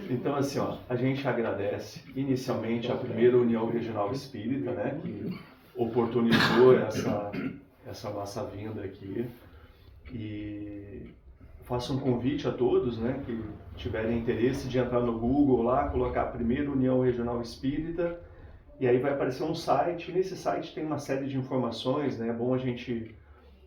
Então, assim, ó, a gente agradece inicialmente a primeira União Regional Espírita, né, que oportunizou essa nossa vinda aqui. E faço um convite a todos, né, que tiverem interesse de entrar no Google lá, colocar primeira União Regional Espírita, e aí vai aparecer um site. Nesse site tem uma série de informações, né, é bom a gente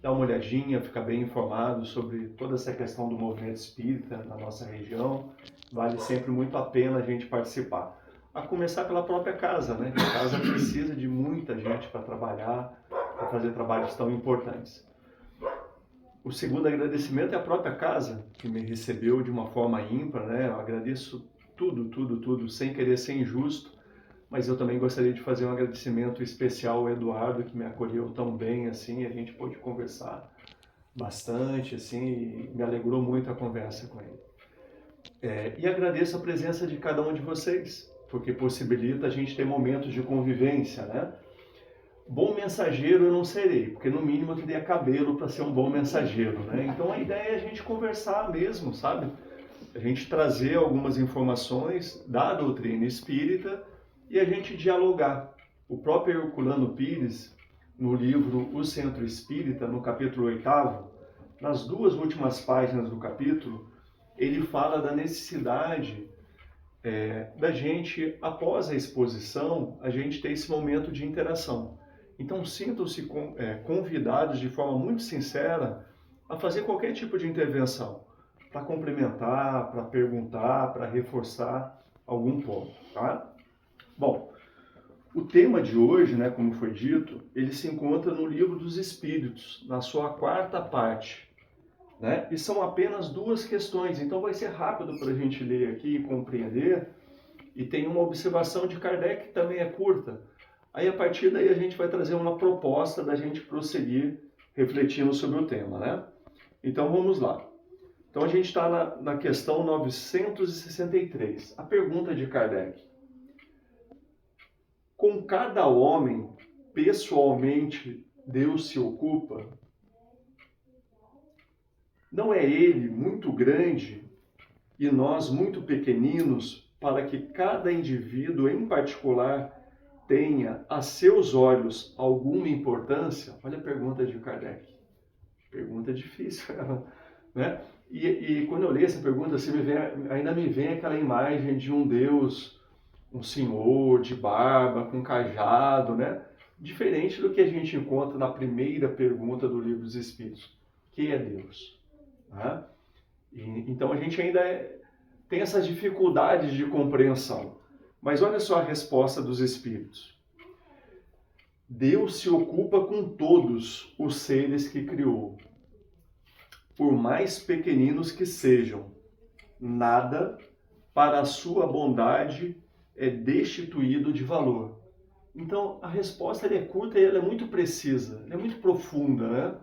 dar uma olhadinha, ficar bem informado sobre toda essa questão do movimento espírita na nossa região. Vale sempre muito a pena a gente participar. A começar pela própria casa, né? A casa precisa de muita gente para trabalhar, para fazer trabalhos tão importantes. O segundo agradecimento é a própria casa, que me recebeu de uma forma ímpar, né? Eu agradeço tudo, sem querer ser injusto, mas eu também gostaria de fazer um agradecimento especial ao Eduardo, que me acolheu tão bem, assim, a gente pôde conversar bastante, assim, e me alegrou muito a conversa com ele. E agradeço a presença de cada um de vocês, porque possibilita a gente ter momentos de convivência, né? Bom mensageiro eu não serei, porque no mínimo eu teria cabelo para ser um bom mensageiro, né? Então a ideia é a gente conversar mesmo, sabe? A gente trazer algumas informações da doutrina espírita e a gente dialogar. O próprio Herculano Pires, no livro O Centro Espírita, no capítulo 8º, nas 2 últimas páginas do capítulo, ele fala da necessidade da gente, após a exposição, a gente ter esse momento de interação. Então sintam-se convidados de forma muito sincera a fazer qualquer tipo de intervenção, para complementar, para perguntar, para reforçar algum ponto, tá? Bom, o tema de hoje, né, como foi dito, ele se encontra no Livro dos Espíritos, na sua 4ª parte, né? E são apenas 2 questões, então vai ser rápido para a gente ler aqui e compreender. E tem uma observação de Kardec que também é curta. Aí a partir daí a gente vai trazer uma proposta da gente prosseguir refletindo sobre o tema, né? Então vamos lá. Então a gente está na questão 963. A pergunta de Kardec: com cada homem, pessoalmente, Deus se ocupa? Não é ele muito grande e nós muito pequeninos para que cada indivíduo em particular tenha a seus olhos alguma importância? Olha a pergunta de Kardec. Pergunta difícil, né? E quando eu leio essa pergunta, assim, ainda me vem aquela imagem de um Deus, um senhor de barba, com cajado, né? Diferente do que a gente encontra na primeira pergunta do Livro dos Espíritos. Que é Deus? Né? Então a gente ainda tem essas dificuldades de compreensão. Mas olha só a resposta dos Espíritos. Deus se ocupa com todos os seres que criou, por mais pequeninos que sejam. Nada, para a sua bondade, é destituído de valor. Então, a resposta é curta e ela é muito precisa, ela é muito profunda, né?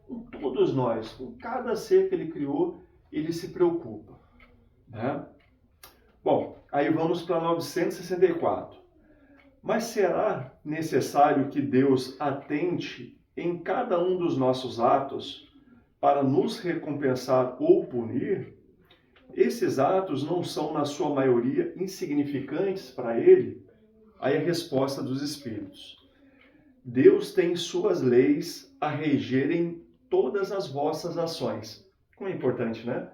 Com todos nós, com cada ser que ele criou, ele se preocupa, né? Bom, aí vamos para 964. Mas será necessário que Deus atente em cada um dos nossos atos para nos recompensar ou punir? Esses atos não são, na sua maioria, insignificantes para Ele? Aí a resposta dos Espíritos. Deus tem suas leis a regerem todas as vossas ações. Como é importante, né?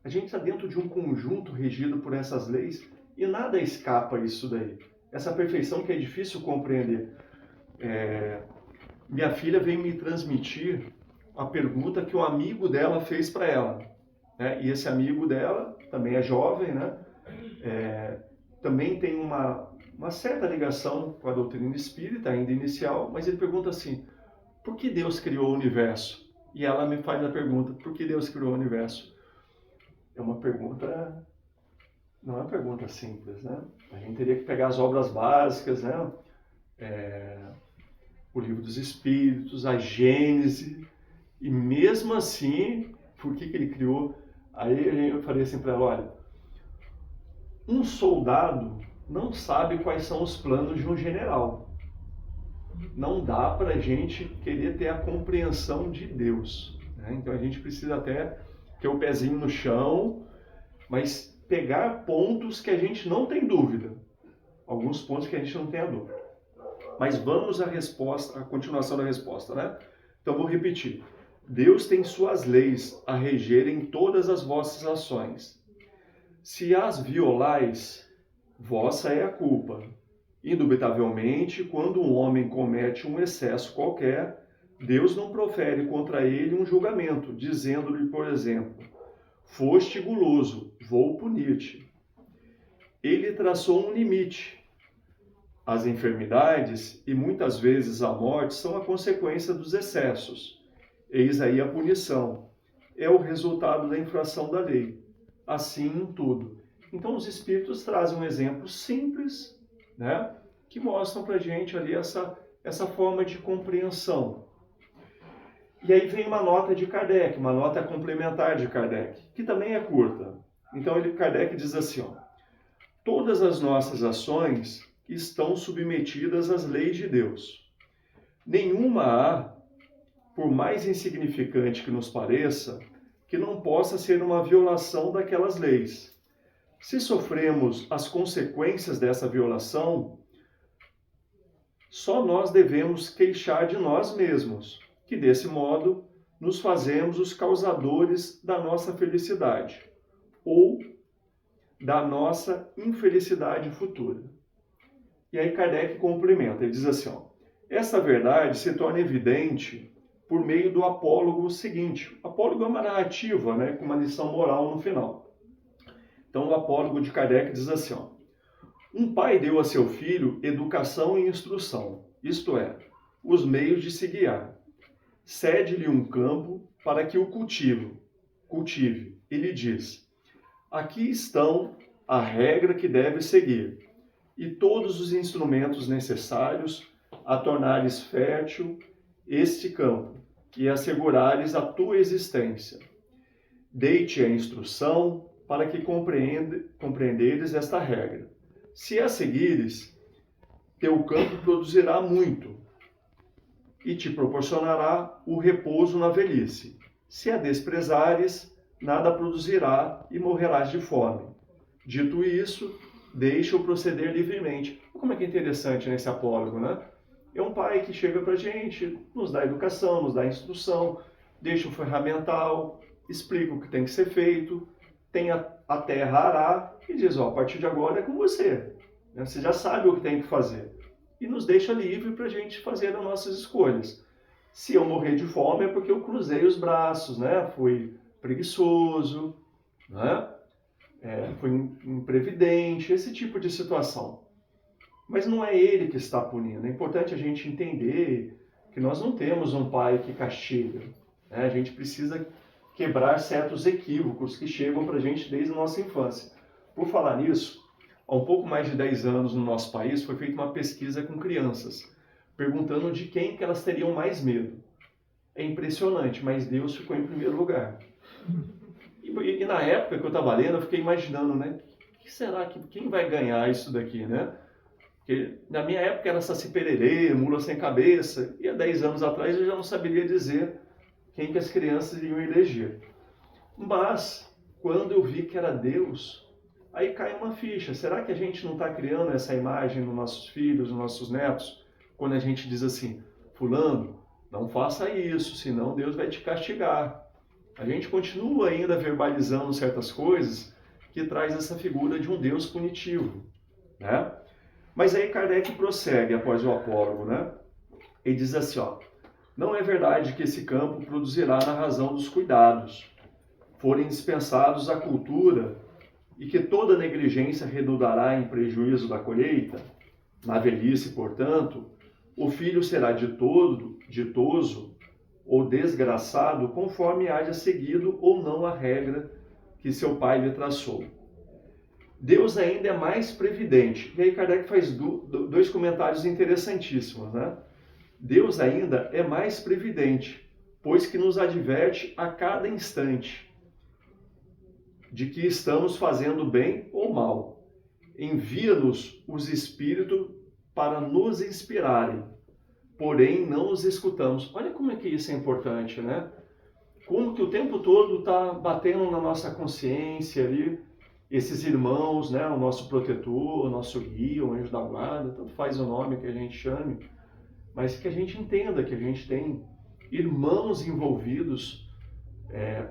A gente está dentro de um conjunto regido por essas leis e nada escapa isso daí. Essa perfeição que é difícil compreender. Minha filha veio me transmitir a pergunta que um amigo dela fez para ela, né? E esse amigo dela também é jovem, né? Também tem uma certa ligação com a doutrina espírita, ainda inicial, mas ele pergunta assim: por que Deus criou o universo? E ela me faz a pergunta: por que Deus criou o universo? É uma pergunta, não é uma pergunta simples, né? A gente teria que pegar as obras básicas, né? O Livro dos Espíritos, a Gênese, e mesmo assim, por que ele criou? Aí eu falei assim para ela: olha, um soldado não sabe quais são os planos de um general. Não dá para a gente querer ter a compreensão de Deus, né? Então a gente precisa até ter o pezinho no chão mas pegar pontos que a gente não tem dúvida. Alguns pontos que a gente não tem a dúvida. Mas vamos à resposta, à continuação da resposta, né? Então vou repetir. Deus tem suas leis a regerem todas as vossas ações. Se as violais, vossa é a culpa. Indubitavelmente, quando um homem comete um excesso qualquer, Deus não profere contra ele um julgamento, dizendo-lhe, por exemplo, foste guloso, vou punir-te. Ele traçou um limite. As enfermidades e muitas vezes a morte são a consequência dos excessos. Eis aí a punição. É o resultado da infração da lei. Assim em tudo. Então os Espíritos trazem um exemplo simples, né, que mostram para a gente ali essa forma de compreensão. E aí vem uma nota de Kardec, uma nota complementar de Kardec, que também é curta. Então Kardec diz assim, ó, todas as nossas ações estão submetidas às leis de Deus. Nenhuma há, por mais insignificante que nos pareça, que não possa ser uma violação daquelas leis. Se sofremos as consequências dessa violação, só nós devemos queixar de nós mesmos, que desse modo nos fazemos os causadores da nossa felicidade ou da nossa infelicidade futura. E aí Kardec complementa, ele diz assim, ó, essa verdade se torna evidente por meio do apólogo seguinte. O apólogo é uma narrativa, né, com uma lição moral no final. Então o apólogo de Kardec diz assim, ó, um pai deu a seu filho educação e instrução, isto é, os meios de se guiar. Cede-lhe um campo para que o cultive. Ele diz, aqui estão a regra que deve seguir e todos os instrumentos necessários a tornares fértil este campo e assegurares a tua existência. Dei-te a instrução para que compreenderes esta regra. Se a seguires, teu campo produzirá muito e te proporcionará o repouso na velhice. Se a desprezares, nada produzirá e morrerás de fome. Dito isso, deixa-o proceder livremente. Como é que é interessante nesse apólogo, né? É um pai que chega pra gente, nos dá educação, nos dá instrução, deixa o ferramental, explica o que tem que ser feito, tem a terra ará e diz, ó, a partir de agora é com você. Você já sabe o que tem que fazer. E nos deixa livre para a gente fazer as nossas escolhas. Se eu morrer de fome é porque eu cruzei os braços, né? Fui preguiçoso, né? Fui imprevidente, esse tipo de situação. Mas não é ele que está punindo. É importante a gente entender que nós não temos um pai que castiga, né? A gente precisa quebrar certos equívocos que chegam para a gente desde a nossa infância. Por falar nisso, há um pouco mais de 10 anos no nosso país foi feita uma pesquisa com crianças, perguntando de quem que elas teriam mais medo. É impressionante, mas Deus ficou em primeiro lugar. E na época que eu estava lendo, eu fiquei imaginando, né? Quem vai ganhar isso daqui, né? Porque na minha época era Saci Pererê, Mula Sem Cabeça, e há 10 anos atrás eu já não saberia dizer quem que as crianças iriam eleger. Mas, quando eu vi que era Deus, aí cai uma ficha. Será que a gente não está criando essa imagem nos nossos filhos, nos nossos netos? Quando a gente diz assim, fulano, não faça isso, senão Deus vai te castigar. A gente continua ainda verbalizando certas coisas que traz essa figura de um Deus punitivo, né? Mas aí Kardec prossegue após o apólogo, né? Ele diz assim, ó, não é verdade que esse campo produzirá na razão dos cuidados, forem dispensados a cultura e que toda negligência redundará em prejuízo da colheita? Na velhice, portanto, o filho será ditoso ou desgraçado conforme haja seguido ou não a regra que seu pai lhe traçou. Deus ainda é mais previdente. E aí Kardec faz dois comentários interessantíssimos, né? Deus ainda é mais previdente, pois que nos adverte a cada instante de que estamos fazendo bem ou mal. Envia-nos os Espíritos para nos inspirarem, porém não os escutamos. Olha como é que isso é importante, né? Como que o tempo todo está batendo na nossa consciência ali, esses irmãos, né, o nosso protetor, o nosso guia, o anjo da guarda, tanto faz o nome que a gente chame, mas que a gente entenda que a gente tem irmãos envolvidos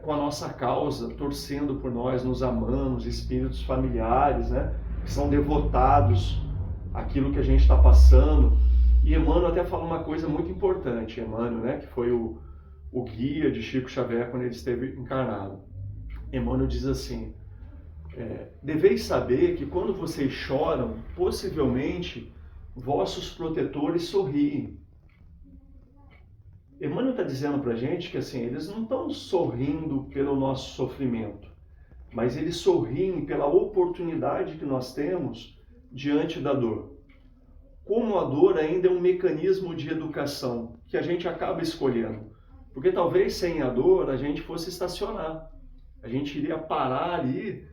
com a nossa causa, torcendo por nós, nos amando, os espíritos familiares, né, que são devotados àquilo que a gente está passando. E Emmanuel até fala uma coisa muito importante, Emmanuel, né, que foi o guia de Chico Xavier quando ele esteve encarnado. Emmanuel diz assim: deveis saber que quando vocês choram, possivelmente vossos protetores sorriem. Emmanuel está dizendo para a gente que assim, eles não estão sorrindo pelo nosso sofrimento, mas eles sorriem pela oportunidade que nós temos diante da dor. Como a dor ainda é um mecanismo de educação que a gente acaba escolhendo. Porque talvez sem a dor a gente fosse estacionar. A gente iria parar ali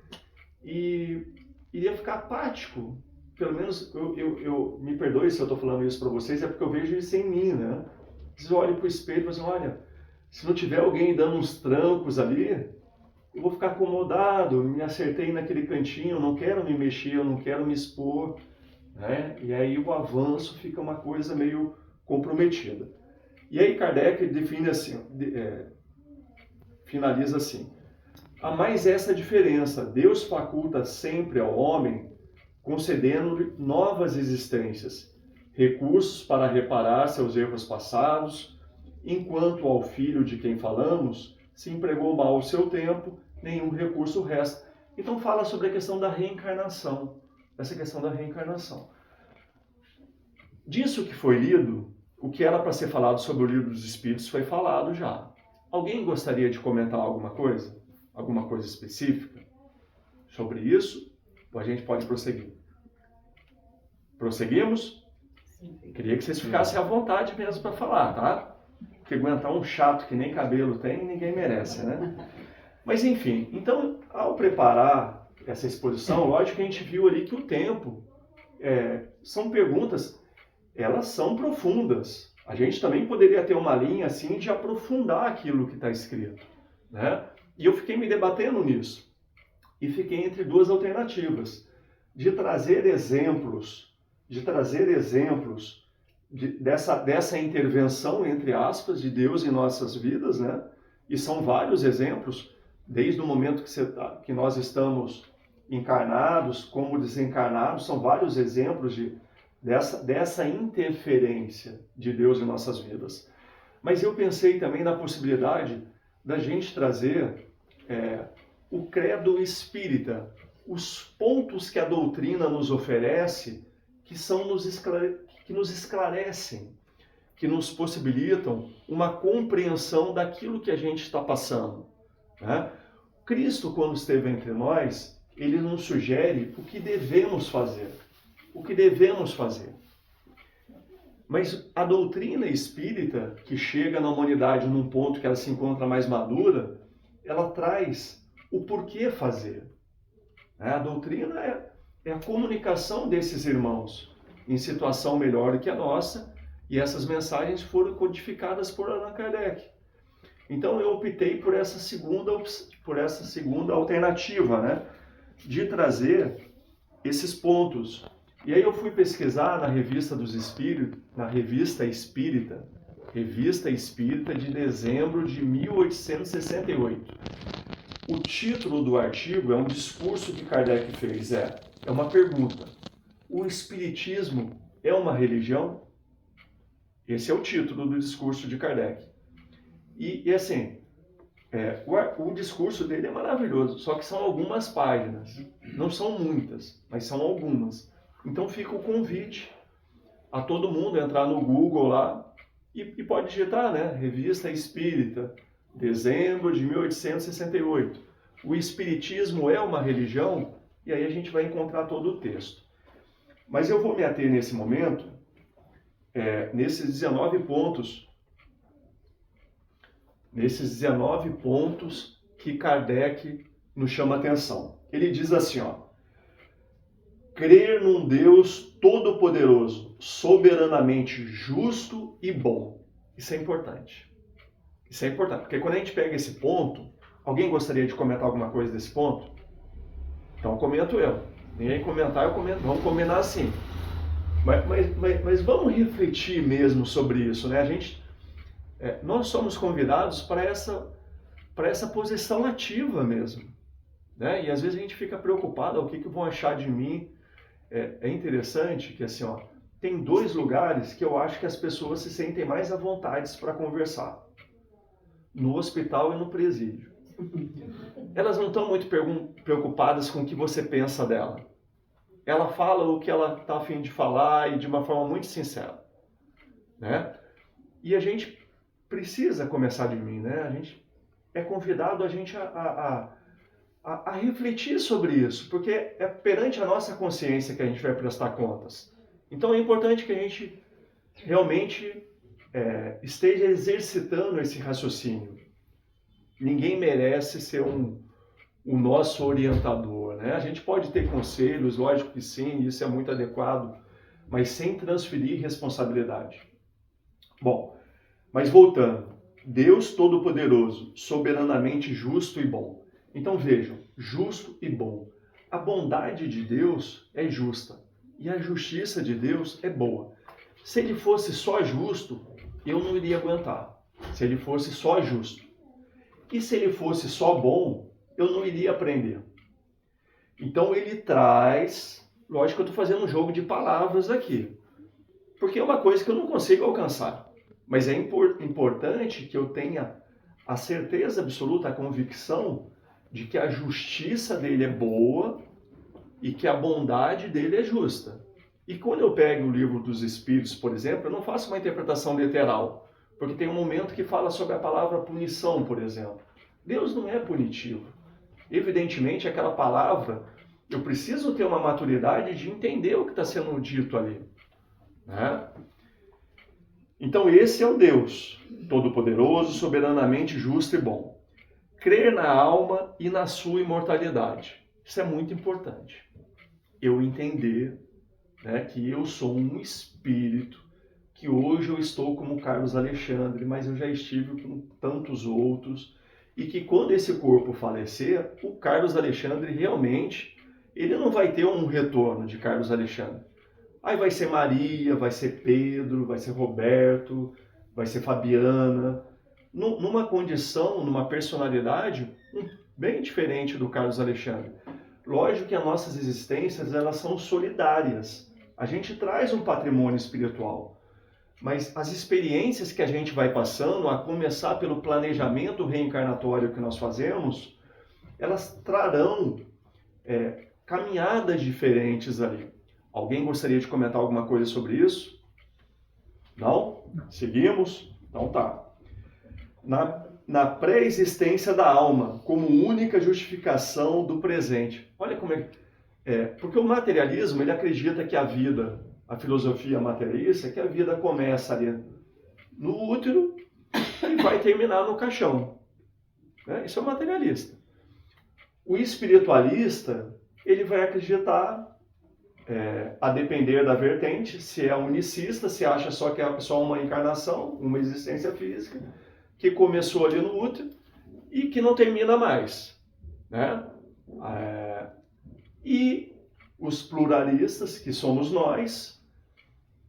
e iria ficar apático. Pelo menos, eu me perdoe se eu estou falando isso para vocês, é porque eu vejo isso em mim, né? Vocês olham para o espelho e falam assim, olha, se não tiver alguém dando uns trancos ali, eu vou ficar acomodado, me acertei naquele cantinho, eu não quero me mexer, eu não quero me expor, né? E aí o avanço fica uma coisa meio comprometida. E aí Kardec define assim, finaliza assim: há mais essa diferença, Deus faculta sempre ao homem, concedendo-lhe novas existências, recursos para reparar seus erros passados, enquanto ao filho de quem falamos, se empregou mal o seu tempo, nenhum recurso resta. Então fala sobre a questão da reencarnação, essa questão da reencarnação. Disso que foi lido, o que era para ser falado sobre o Livro dos Espíritos foi falado já. Alguém gostaria de comentar alguma coisa? Alguma coisa específica sobre isso? Ou a gente pode prosseguir? Prosseguimos? Queria que vocês ficassem à vontade mesmo para falar, tá? Porque aguentar um chato que nem cabelo tem, ninguém merece, né? Mas enfim, então, ao preparar essa exposição, lógico que a gente viu ali que o tempo são perguntas, elas são profundas. A gente também poderia ter uma linha assim de aprofundar aquilo que está escrito, né? E eu fiquei me debatendo nisso. E fiquei entre duas alternativas. De trazer exemplos dessa intervenção, entre aspas, de Deus em nossas vidas, né? E são vários exemplos, desde o momento que nós estamos encarnados, como desencarnados, são vários exemplos dessa interferência de Deus em nossas vidas. Mas eu pensei também na possibilidade da gente trazer o credo espírita, os pontos que a doutrina nos oferece, que nos esclarecem, que nos possibilitam uma compreensão daquilo que a gente está passando, né? Cristo, quando esteve entre nós, ele nos sugere o que devemos fazer. O que devemos fazer. Mas a doutrina espírita, que chega na humanidade num ponto que ela se encontra mais madura, ela traz o porquê fazer. A doutrina é a comunicação desses irmãos em situação melhor do que a nossa, e essas mensagens foram codificadas por Allan Kardec. Então eu optei por essa segunda alternativa, né, de trazer esses pontos. E aí eu fui pesquisar na Revista dos Espíritos, na Revista Espírita de dezembro de 1868. O título do artigo é um discurso que Kardec fez, é uma pergunta. O Espiritismo é uma religião? Esse é o título do discurso de Kardec. E assim, o discurso dele é maravilhoso, só que são algumas páginas. Não são muitas, mas são algumas. Então fica o convite a todo mundo entrar no Google lá e pode digitar, né? Revista Espírita, dezembro de 1868. O Espiritismo é uma religião? E aí a gente vai encontrar todo o texto. Mas eu vou me ater nesse momento, nesses 19 pontos que Kardec nos chama a atenção. Ele diz assim, crer num Deus todo-poderoso, soberanamente justo e bom. Isso é importante. Isso é importante, porque quando a gente pega esse ponto, alguém gostaria de comentar alguma coisa desse ponto? Então comento eu. Ninguém comentar, eu comento. Vamos combinar assim. Mas vamos refletir mesmo sobre isso, né? Nós somos convidados para essa posição ativa mesmo, né? E às vezes a gente fica preocupado, o que vão achar de mim? É interessante que assim, ó, tem 2 lugares que eu acho que as pessoas se sentem mais à vontade para conversar: no hospital e no presídio. Elas não estão muito preocupadas com o que você pensa dela. Ela fala o que ela está a fim de falar e de uma forma muito sincera, né? E a gente precisa começar de mim, né? A gente é convidado a refletir sobre isso, porque é perante a nossa consciência que a gente vai prestar contas. Então é importante que a gente realmente esteja exercitando esse raciocínio. Ninguém merece ser o nosso orientador, né? A gente pode ter conselhos, lógico que sim, isso é muito adequado, mas sem transferir responsabilidade. Bom, mas voltando, Deus Todo-Poderoso, soberanamente justo e bom. Então vejam, justo e bom. A bondade de Deus é justa e a justiça de Deus é boa. Se ele fosse só justo, eu não iria aguentar. Se ele fosse só justo. E se ele fosse só bom, eu não iria aprender. Então ele traz, lógico que eu estou fazendo um jogo de palavras aqui, porque é uma coisa que eu não consigo alcançar. Mas é importante que eu tenha a certeza absoluta, a convicção de que a justiça dele é boa e que a bondade dele é justa. E quando eu pego o livro dos Espíritos, por exemplo, eu não faço uma interpretação literal, porque tem um momento que fala sobre a palavra punição, por exemplo. Deus não é punitivo. Evidentemente, aquela palavra, eu preciso ter uma maturidade de entender o que está sendo dito ali, né? Então esse é o Deus Todo-Poderoso, soberanamente justo e bom. Crer na alma e na sua imortalidade. Isso é muito importante. Eu entender, né, que eu sou um espírito, que hoje eu estou como Carlos Alexandre, mas eu já estive com tantos outros, e que quando esse corpo falecer, o Carlos Alexandre realmente, ele não vai ter um retorno de Carlos Alexandre. Aí vai ser Maria, vai ser Pedro, vai ser Roberto, vai ser Fabiana, numa condição, numa personalidade bem diferente do Carlos Alexandre. Lógico que as nossas existências, elas são solidárias. A gente traz um patrimônio espiritual, mas as experiências que a gente vai passando, a começar pelo planejamento reencarnatório que nós fazemos, elas trarão caminhadas diferentes ali. Alguém gostaria de comentar alguma coisa sobre isso? Não? Seguimos? Então tá. Na pré-existência da alma, como única justificação do presente. Olha como porque o materialismo, ele acredita que a vida, a filosofia materialista, que a vida começa ali no útero e vai terminar no caixão. Né? Isso é o materialista. O espiritualista, ele vai acreditar, a depender da vertente, se é unicista, se acha só que é só uma encarnação, uma existência física, que começou ali no útero e que não termina mais. Né? E os pluralistas, que somos nós,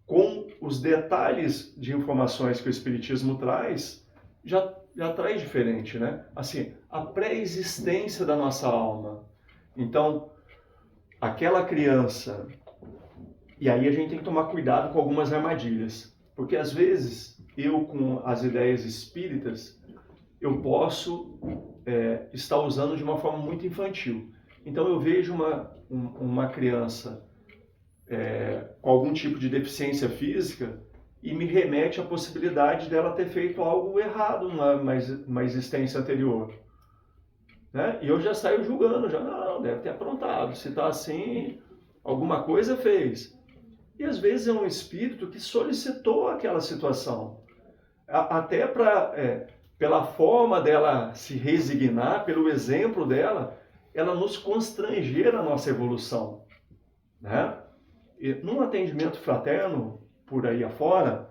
com os detalhes de informações que o Espiritismo traz, já traz diferente, né? Assim, a pré-existência da nossa alma. Então, aquela criança... E aí a gente tem que tomar cuidado com algumas armadilhas. Porque às vezes, eu com as ideias espíritas, eu posso estar usando de uma forma muito infantil. Então eu vejo uma criança com algum tipo de deficiência física e me remete à possibilidade dela ter feito algo errado numa existência anterior. Né? E eu já saio julgando, não, deve ter aprontado, se está assim, alguma coisa fez. E às vezes é um espírito que solicitou aquela situação, até pela forma dela se resignar, pelo exemplo dela, ela nos constranger a nossa evolução. Né? E num atendimento fraterno, por aí afora,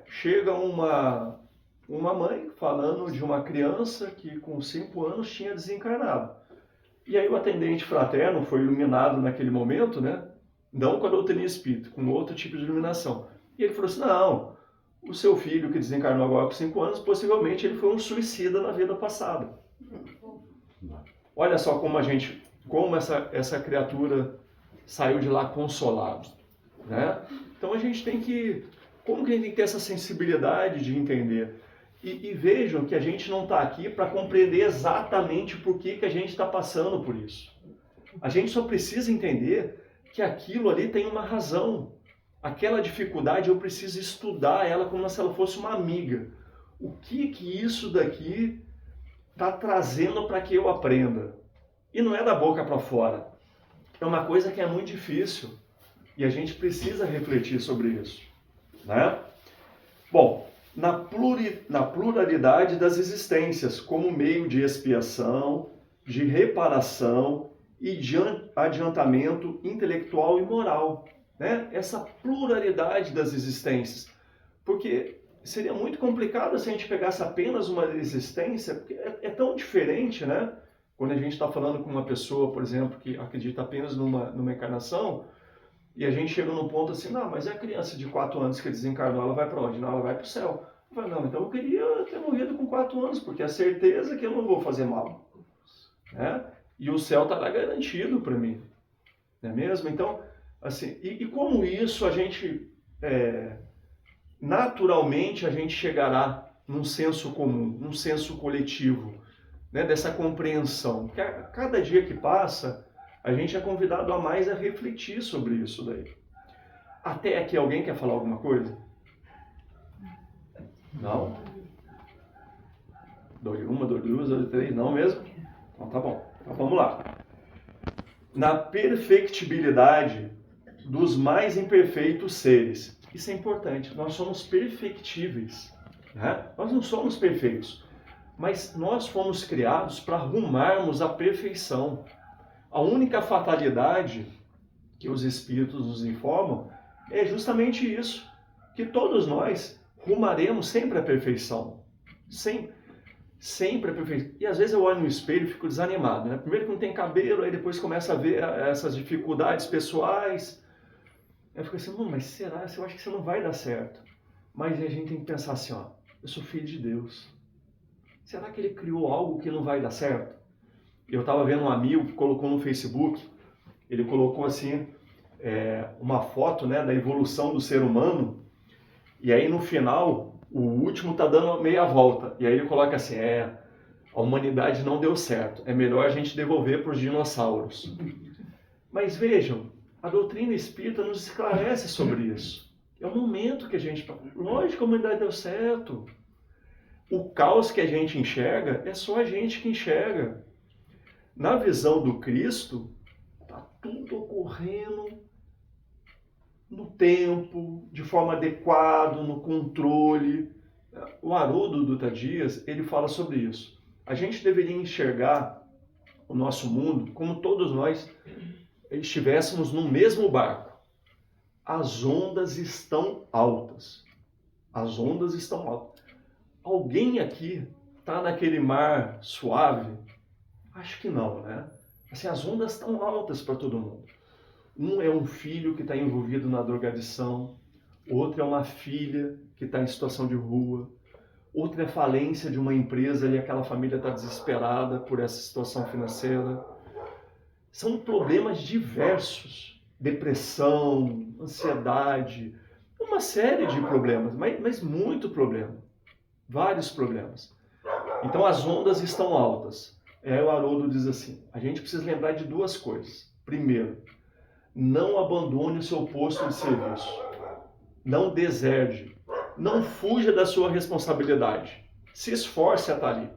chega uma mãe falando de uma criança que com 5 anos tinha desencarnado. E aí o atendente fraterno foi iluminado naquele momento, né? Não com a doutrina espírita, com outro tipo de iluminação. E ele falou assim, não, o seu filho que desencarnou agora com 5 anos, possivelmente ele foi um suicida na vida passada. Olha só como essa criatura saiu de lá consolado, né? Então a gente tem que, como que a gente tem que ter essa sensibilidade de entender? E vejam que a gente não está aqui para compreender exatamente por que a gente está passando por isso. A gente só precisa entender que aquilo ali tem uma razão. Aquela dificuldade eu preciso estudar ela como se ela fosse uma amiga. O que isso daqui está trazendo para que eu aprenda? E não é da boca para fora. É uma coisa que é muito difícil. E a gente precisa refletir sobre isso, né? Bom, na pluralidade das existências, como meio de expiação, de reparação e de adiantamento intelectual e moral, né? Essa pluralidade das existências. Porque seria muito complicado se a gente pegasse apenas uma existência, porque é tão diferente, né? Quando a gente está falando com uma pessoa, por exemplo, que acredita apenas numa encarnação, e a gente chega num ponto assim, não, mas é a criança de 4 anos que desencarnou, ela vai para onde? Não, ela vai para o céu. Eu falo, não, então eu queria ter morrido com 4 anos, porque é certeza que eu não vou fazer mal. Né? E o céu está lá garantido para mim. Não é mesmo? Então, assim, e como isso a gente, naturalmente, a gente chegará num senso comum, num senso coletivo, né? Dessa compreensão. Porque a cada dia que passa, a gente é convidado a mais a refletir sobre isso daí. Até aqui alguém quer falar alguma coisa? Não? Dou-lhe uma, dou-lhe duas, dou-lhe 3, não mesmo? Então tá bom. Então vamos lá. Na perfectibilidade dos mais imperfeitos seres. Isso é importante. Nós somos perfectíveis. Né? Nós não somos perfeitos. Mas nós fomos criados para rumarmos à perfeição. A única fatalidade que os espíritos nos informam é justamente isso, que todos nós rumaremos sempre à perfeição. Sempre à perfeição. E às vezes eu olho no espelho e fico desanimado, né? Primeiro que não tem cabelo, aí depois começa a ver essas dificuldades pessoais. Eu fico assim, mas será? Eu acho que isso não vai dar certo. Mas a gente tem que pensar assim, ó, eu sou filho de Deus. Será que ele criou algo que não vai dar certo? Eu estava vendo um amigo que colocou no Facebook, ele colocou assim, uma foto, né, da evolução do ser humano, e aí no final, o último está dando meia volta, e aí ele coloca assim, a humanidade não deu certo, é melhor a gente devolver para os dinossauros. Mas vejam, a doutrina espírita nos esclarece sobre isso. É o momento que a gente... Lógico que a humanidade deu certo. O caos que a gente enxerga, é só a gente que enxerga. Na visão do Cristo, está tudo ocorrendo no tempo, de forma adequada, no controle. O Haroldo Dutra Dias, ele fala sobre isso. A gente deveria enxergar o nosso mundo como todos nós estivéssemos no mesmo barco. As ondas estão altas. As ondas estão altas. Alguém aqui está naquele mar suave? Acho que não, né? Assim, as ondas estão altas para todo mundo. Um é um filho que está envolvido na drogadição, outro é uma filha que está em situação de rua, outro é falência de uma empresa e aquela família está desesperada por essa situação financeira. São problemas diversos, depressão, ansiedade, uma série de problemas, mas muito problema, vários problemas. Então as ondas estão altas. O Haroldo diz assim, a gente precisa lembrar de 2 coisas. Primeiro, não abandone o seu posto de serviço. Não deserde. Não fuja da sua responsabilidade. Se esforce a estar ali.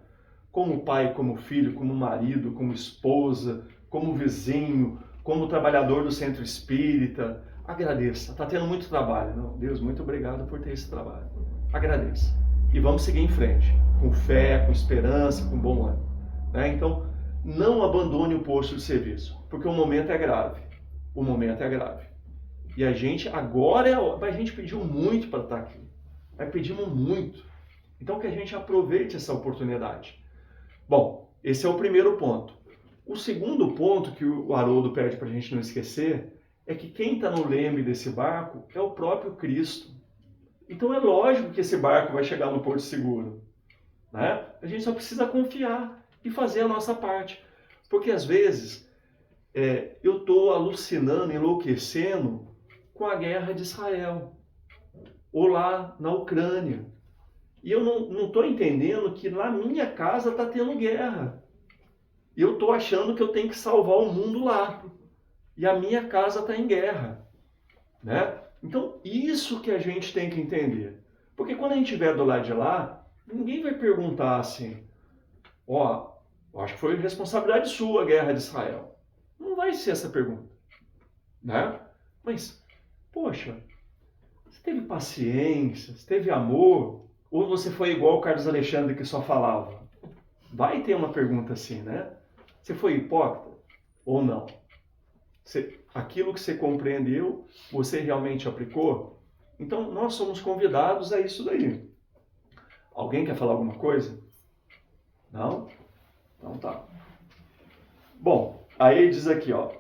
Como pai, como filho, como marido, como esposa, como vizinho, como trabalhador do centro espírita. Agradeça. Está tendo muito trabalho. Não, Deus, muito obrigado por ter esse trabalho. Agradeça. E vamos seguir em frente. Com fé, com esperança, com bom ânimo. Então, não abandone o posto de serviço, porque o momento é grave. O momento é grave. E a gente, agora a gente pediu muito para estar aqui. Pedimos muito. Então, que a gente aproveite essa oportunidade. Bom, esse é o primeiro ponto. O segundo ponto que o Haroldo pede para a gente não esquecer é que quem está no leme desse barco é o próprio Cristo. Então é lógico que esse barco vai chegar no porto seguro, né? A gente só precisa confiar e fazer a nossa parte. Porque às vezes eu estou alucinando, enlouquecendo com a guerra de Israel, ou lá na Ucrânia. E eu não estou entendendo que na minha casa está tendo guerra. E eu estou achando que eu tenho que salvar o mundo lá. E a minha casa está em guerra, né? Então, isso que a gente tem que entender. Porque quando a gente estiver do lado de lá, ninguém vai perguntar assim, ó, acho que foi responsabilidade sua a guerra de Israel. Não vai ser essa pergunta, né? Mas, poxa, você teve paciência, você teve amor, ou você foi igual o Carlos Alexandre que só falava? Vai ter uma pergunta assim, né? Você foi hipócrita ou não? Aquilo que você compreendeu, você realmente aplicou? Então, nós somos convidados a isso daí. Alguém quer falar alguma coisa? Não? Então tá. Bom, aí ele diz aqui, ó,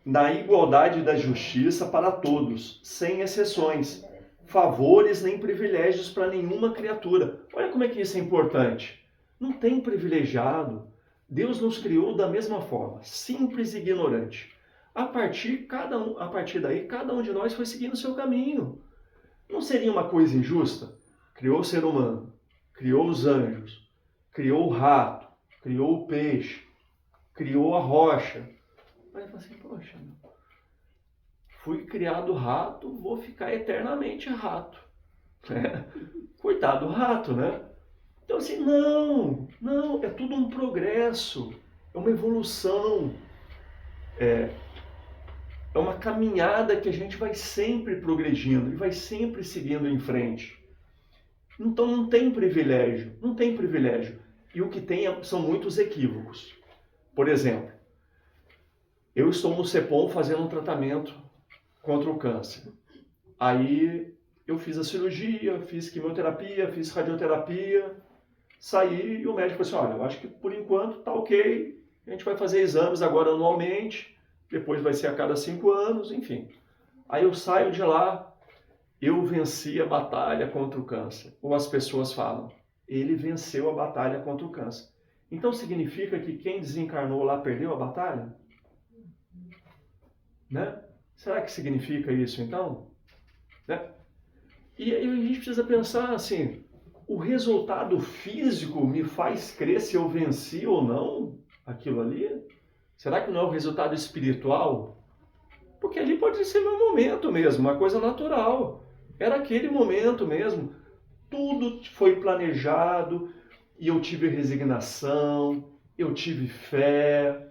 na igualdade da justiça para todos, sem exceções, favores nem privilégios para nenhuma criatura. Olha como é que isso é importante. Não tem privilegiado. Deus nos criou da mesma forma, simples e ignorante. A partir daí, cada um de nós foi seguindo o seu caminho. Não seria uma coisa injusta? Criou o ser humano, criou os anjos, criou o rato, criou o peixe, criou a rocha. Aí eu falei assim, poxa, fui criado rato, vou ficar eternamente rato. Coitado do rato, né? Então assim, não, é tudo um progresso, é uma evolução, é uma caminhada que a gente vai sempre progredindo e vai sempre seguindo em frente. Então não tem privilégio. E o que tem são muitos equívocos. Por exemplo, eu estou no CEPOM fazendo um tratamento contra o câncer. Aí eu fiz a cirurgia, fiz quimioterapia, fiz radioterapia, saí e o médico falou assim, olha, eu acho que por enquanto tá ok, a gente vai fazer exames agora anualmente, depois vai ser a cada 5 anos, enfim. Aí eu saio de lá, eu venci a batalha contra o câncer. Ou as pessoas falam, ele venceu a batalha contra o câncer. Então significa que quem desencarnou lá perdeu a batalha? Né? Será que significa isso então? Né? E aí a gente precisa pensar assim, o resultado físico me faz crer se eu venci ou não aquilo ali? Será que não é o resultado espiritual? Porque ali pode ser meu momento mesmo, uma coisa natural. Era aquele momento mesmo. Tudo foi planejado e eu tive resignação, eu tive fé,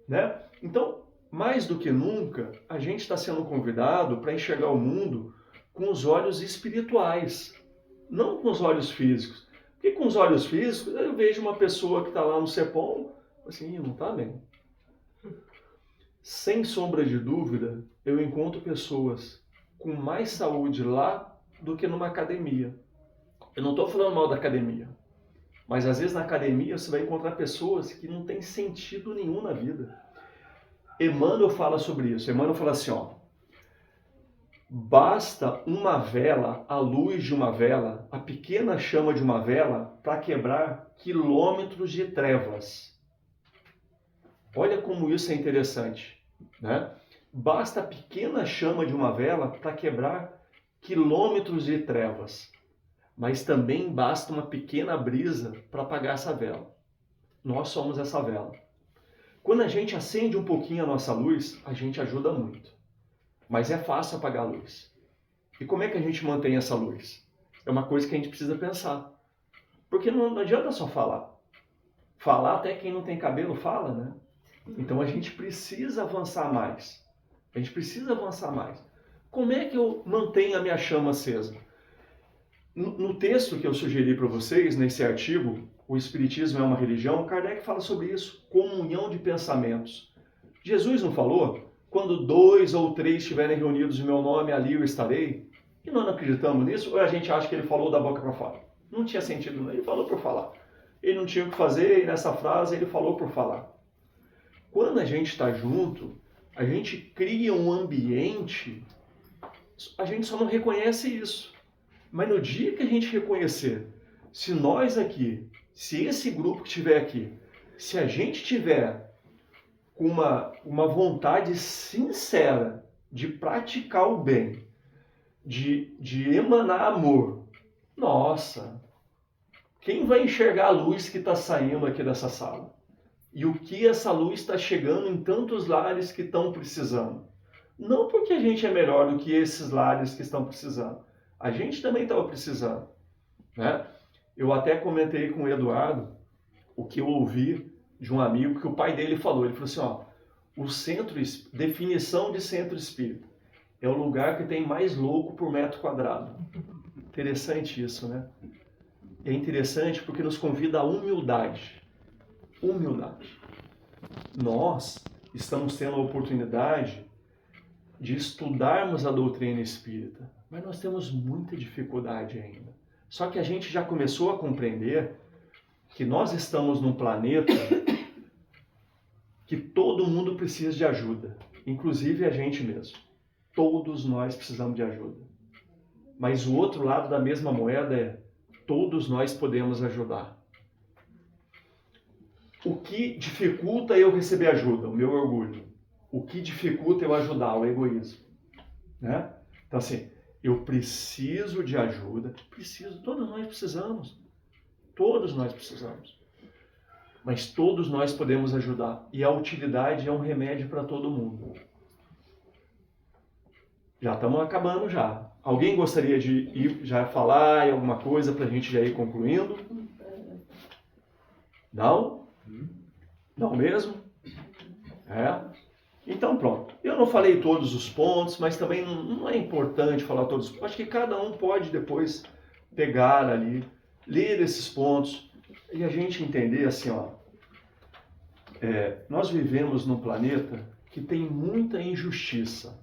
né? Então, mais do que nunca, a gente está sendo convidado para enxergar o mundo com os olhos espirituais, não com os olhos físicos. Porque com os olhos físicos, eu vejo uma pessoa que está lá no CEPOM, assim, não está bem. Sem sombra de dúvida, eu encontro pessoas com mais saúde lá do que numa academia. Eu não estou falando mal da academia, mas às vezes na academia você vai encontrar pessoas que não têm sentido nenhum na vida. Emmanuel fala sobre isso. Emmanuel fala assim, ó, basta uma vela, a luz de uma vela, a pequena chama de uma vela, para quebrar quilômetros de trevas. Olha como isso é interessante, né? Basta a pequena chama de uma vela para quebrar quilômetros de trevas. Mas também basta uma pequena brisa para apagar essa vela. Nós somos essa vela. Quando a gente acende um pouquinho a nossa luz, a gente ajuda muito. Mas é fácil apagar a luz. E como é que a gente mantém essa luz? É uma coisa que a gente precisa pensar. Porque não adianta só falar. Falar até quem não tem cabelo fala, né? Então a gente precisa avançar mais. Como é que eu mantenho a minha chama acesa? No texto que eu sugeri para vocês, nesse artigo, O Espiritismo é uma Religião, Kardec fala sobre isso, comunhão de pensamentos. Jesus não falou? Quando 2 ou 3 estiverem reunidos em meu nome, ali eu estarei? E nós não acreditamos nisso? Ou a gente acha que ele falou da boca para fora? Não tinha sentido, ele falou por falar. Ele não tinha o que fazer e nessa frase ele falou por falar. quando a gente está junto, a gente cria um ambiente, a gente só não reconhece isso. Mas no dia que a gente reconhecer, se nós aqui, se esse grupo que estiver aqui, se a gente tiver com uma vontade sincera de praticar o bem, de emanar amor, nossa, quem vai enxergar a luz que está saindo aqui dessa sala? E o que essa luz está chegando em tantos lares que estão precisando? Não porque a gente é melhor do que esses lares que estão precisando. A gente também estava precisando, né? Eu até comentei com o Eduardo o que eu ouvi de um amigo que o pai dele falou. Ele falou assim, ó, definição de centro espírita é o lugar que tem mais louco por metro quadrado. Interessante isso, né? É interessante porque nos convida à humildade. Humildade. Nós estamos tendo a oportunidade de estudarmos a doutrina espírita, mas nós temos muita dificuldade ainda. Só que a gente já começou a compreender que nós estamos num planeta que todo mundo precisa de ajuda, inclusive a gente mesmo. Todos nós precisamos de ajuda. Mas o outro lado da mesma moeda é todos nós podemos ajudar. O que dificulta eu receber ajuda? O meu orgulho. O que dificulta eu ajudar? O egoísmo. Né? Então assim, eu preciso de ajuda. Todos nós precisamos. Todos nós precisamos. Mas todos nós podemos ajudar. E a utilidade é um remédio para todo mundo. Já estamos acabando já. Alguém gostaria de ir já falar alguma coisa para a gente já ir concluindo? Não? Não mesmo? Então pronto. Eu não falei todos os pontos, mas também não é importante falar todos os pontos. Acho que cada um pode depois pegar ali, ler esses pontos e a gente entender assim, ó. Nós vivemos num planeta que tem muita injustiça.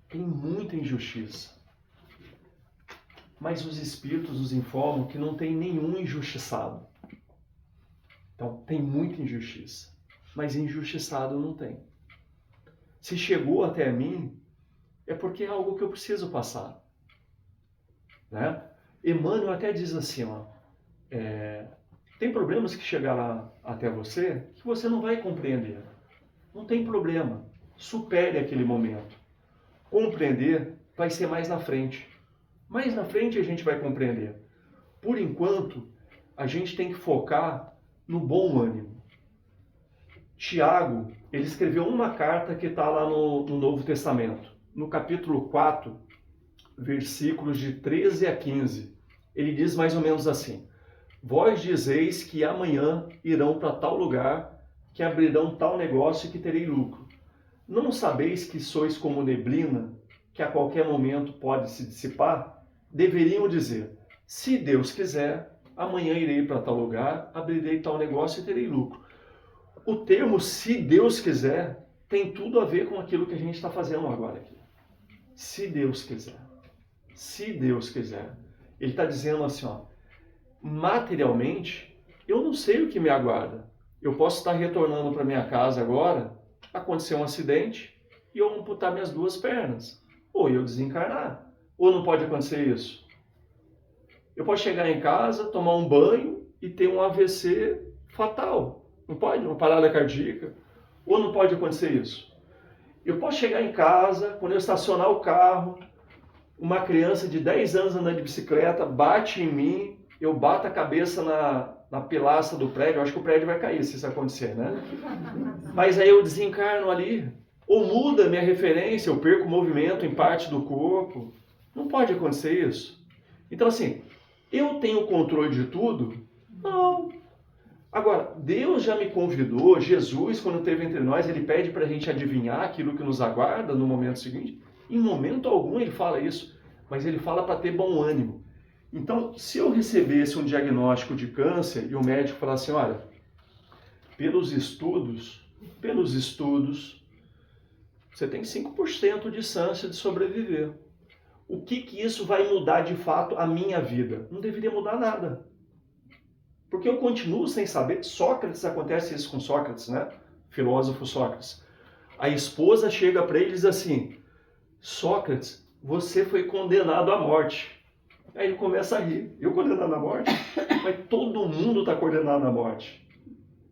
Tem muita injustiça. Mas os espíritos nos informam que não tem nenhum injustiçado. Então, tem muita injustiça. Mas injustiçado não tem. Se chegou até mim, é porque é algo que eu preciso passar. Né? Emmanuel até diz assim, ó, tem problemas que chegarão até você que você não vai compreender. Não tem problema. Supere aquele momento. Compreender vai ser mais na frente. Mais na frente a gente vai compreender. Por enquanto, a gente tem que focar no bom ânimo. Tiago, ele escreveu uma carta que está lá no Novo Testamento. No capítulo 4, versículos de 13 a 15. Ele diz mais ou menos assim: vós dizeis que amanhã irão para tal lugar, que abrirão tal negócio e que terei lucro. Não sabeis que sois como neblina, que a qualquer momento pode se dissipar? Deveriam dizer, se Deus quiser, amanhã irei para tal lugar, abrirei tal negócio e terei lucro. O termo se Deus quiser tem tudo a ver com aquilo que a gente está fazendo agora aqui. Se Deus quiser. Se Deus quiser. Ele está dizendo assim, ó, materialmente, eu não sei o que me aguarda. Eu posso estar retornando para minha casa agora, acontecer um acidente e eu amputar minhas duas pernas. Ou eu desencarnar. Ou não pode acontecer isso? Eu posso chegar em casa, tomar um banho e ter um AVC fatal. Não pode? Uma parada cardíaca. Ou não pode acontecer isso? Eu posso chegar em casa, quando eu estacionar o carro, uma criança de 10 anos andando de bicicleta bate em mim, eu bato a cabeça na pilastra do prédio, eu acho que o prédio vai cair se isso acontecer, né? Mas aí eu desencarno ali. Ou muda minha referência, eu perco o movimento em parte do corpo. Não pode acontecer isso. Então assim, eu tenho controle de tudo? Não. Agora, Deus já me convidou, Jesus, quando esteve entre nós, ele pede para a gente adivinhar aquilo que nos aguarda no momento seguinte. Em momento algum ele fala isso, mas ele fala para ter bom ânimo. Então, se eu recebesse um diagnóstico de câncer e o médico falasse, olha, pelos estudos, você tem 5% de chance de sobreviver. O que isso vai mudar de fato a minha vida? Não deveria mudar nada. Porque eu continuo sem saber. Sócrates, acontece isso com Sócrates, né? filósofo Sócrates. A esposa chega para ele e diz assim: Sócrates, você foi condenado à morte. Aí ele começa a rir. Eu condenado à morte? Mas todo mundo está condenado à morte.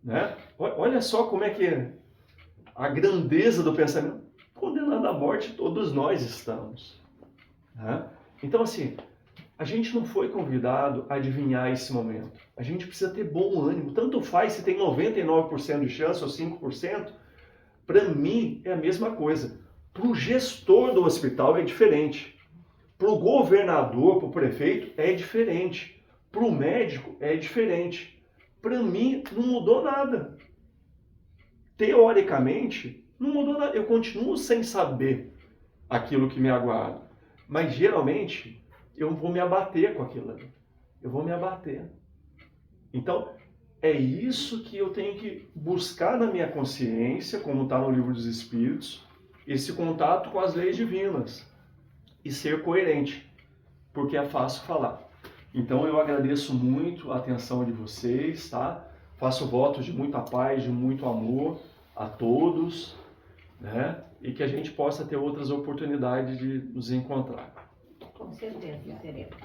Né? Olha só como é que é a grandeza do pensamento. Condenado à morte todos nós estamos. Né? Então assim, a gente não foi convidado a adivinhar esse momento. A gente precisa ter bom ânimo. Tanto faz se tem 99% de chance ou 5%. Para mim é a mesma coisa. Para o gestor do hospital é diferente. Para o governador, para o prefeito, é diferente. Para o médico, é diferente. Para mim, não mudou nada. Teoricamente, não mudou nada. Eu continuo sem saber aquilo que me aguarda. Mas, geralmente, eu vou me abater com aquilo ali. Eu vou me abater. Então, é isso que eu tenho que buscar na minha consciência, como está no Livro dos Espíritos, esse contato com as leis divinas. E ser coerente, porque é fácil falar. Então eu agradeço muito a atenção de vocês, tá? Faço votos de muita paz, de muito amor a todos, né? E que a gente possa ter outras oportunidades de nos encontrar. Com certeza, teremos.